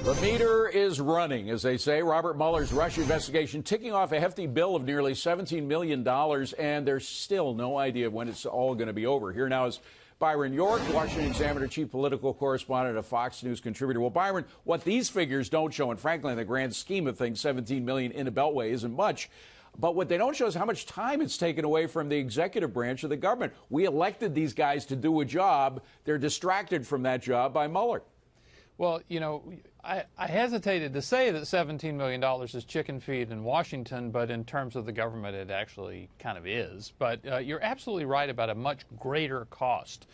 The meter is running, as they say. Robert Mueller's Russia investigation ticking off a hefty bill of nearly $17 million, and there's still no idea when it's all going to be over. Here now is Byron York, Washington Examiner chief political correspondent, a Fox News contributor. Well, Byron, what these figures don't show, and frankly, in the grand scheme of things, $17 million in a beltway isn't much. But what they don't show is how much time it's taken away from the executive branch of the government. We elected these guys to do a job. They're distracted from that job by Mueller. Well, you know, I hesitated to say that $17 million is chicken feed in Washington, but in terms of the government, it actually kind of is. But you're absolutely right about a much greater cost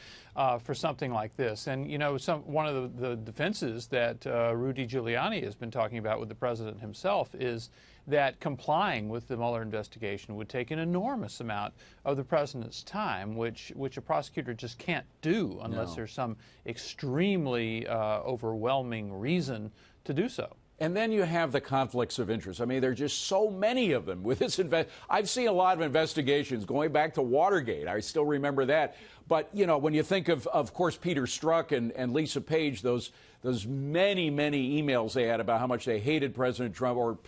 for something like this. And, you know, one of the defenses that Rudy Giuliani has been talking about with the president himself is that complying with the Mueller investigation would take an enormous amount of the president's time, which a prosecutor just can't do unless there's some extremely overwhelming reason to do so. And then you have the conflicts of interest. I mean, there are just so many of them with this I've seen a lot of investigations going back to Watergate. I still remember that. But, you know, when you think of course, Peter Strzok and Lisa Page, those many emails they had about how much they hated President Trump, or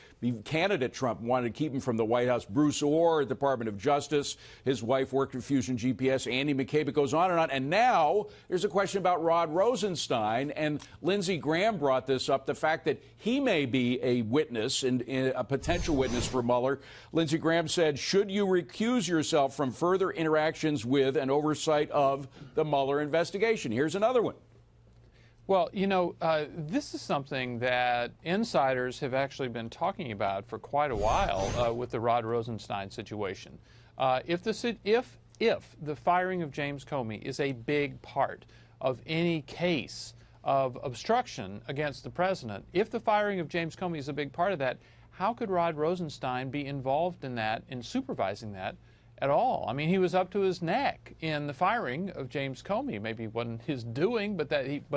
candidate Trump wanted to keep him from the White House. Bruce Orr at the Department of Justice, his wife worked at Fusion GPS, Andy McCabe, it goes on and on. And now there's a question about Rod Rosenstein, and Lindsey Graham brought this up, the fact that he may be a witness and a potential witness for Mueller. Lindsey Graham said, should you recuse yourself from further interactions with and oversight of the Mueller investigation? Here's another one. Well, you know, this is something that insiders have actually been talking about for quite a while with the Rod Rosenstein situation. If the firing of James Comey is a big part of any case of obstruction against the president, if the firing of James Comey is a big part of that, how could Rod Rosenstein be involved in that, in supervising that at all? I mean, he was up to his neck in the firing of James Comey. Maybe it wasn't his doing, but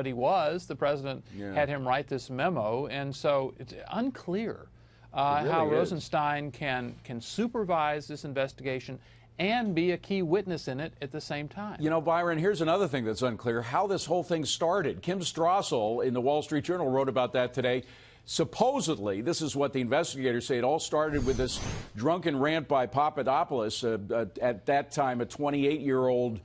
he was. The president had him write this memo, and so it's unclear how Rosenstein can supervise this investigation and be a key witness in it at the same time. You know, Byron, here's another thing that's unclear, how this whole thing started. Kim Strassel in the Wall Street Journal wrote about that today. Supposedly, this is what the investigators say, it all started with this drunken rant by Papadopoulos, at that time a 28-year-old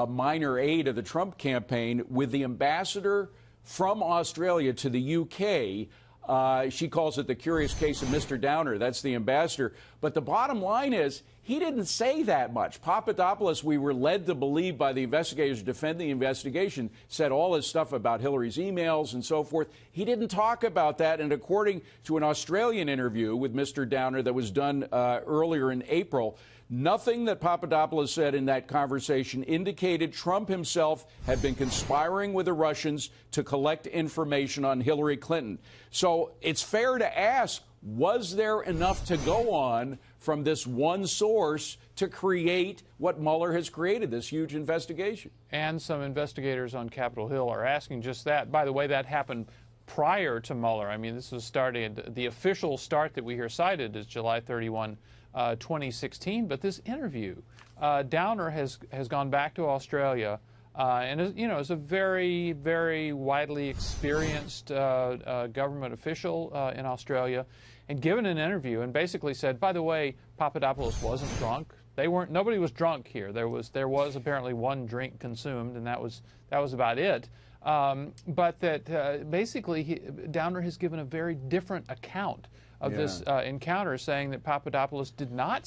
minor aide of the Trump campaign, with the ambassador from Australia to the UK. She calls it the curious case of Mr. Downer. That's the ambassador. But the bottom line is, he didn't say that much. Papadopoulos, we were led to believe by the investigators defending the investigation, said all this stuff about Hillary's emails and so forth. He didn't talk about that. And according to an Australian interview with Mr. Downer that was done earlier in April, nothing that Papadopoulos said in that conversation indicated Trump himself had been conspiring with the Russians to collect information on Hillary Clinton. So it's fair to ask, was there enough to go on from this one source to create what Mueller has created, this huge investigation? And some investigators on Capitol Hill are asking just that. By the way, that happened prior to Mueller. I mean, this was started, the official start that we hear cited is July 31, 2016. But this interview, Downer has gone back to Australia and is a very, very widely experienced government official in Australia, and given an interview and basically said, by the way, Papadopoulos wasn't drunk. Nobody was drunk here. There was apparently one drink consumed, and that was about it. But that basically Downer has given a very different account of this encounter, saying that Papadopoulos did not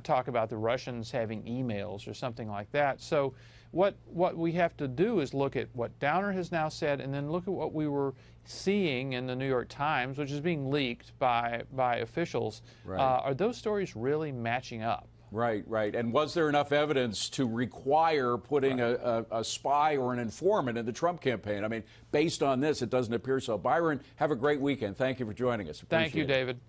talk about the Russians having emails or something like that. So what we have to do is look at what Downer has now said, and then look at what we were seeing in the New York Times, which is being leaked by officials. Right. Are those stories really matching up? Right. And was there enough evidence to require putting a spy or an informant in the Trump campaign? I mean, based on this, it doesn't appear so. Byron, have a great weekend. Thank you for joining us. Thank you, David.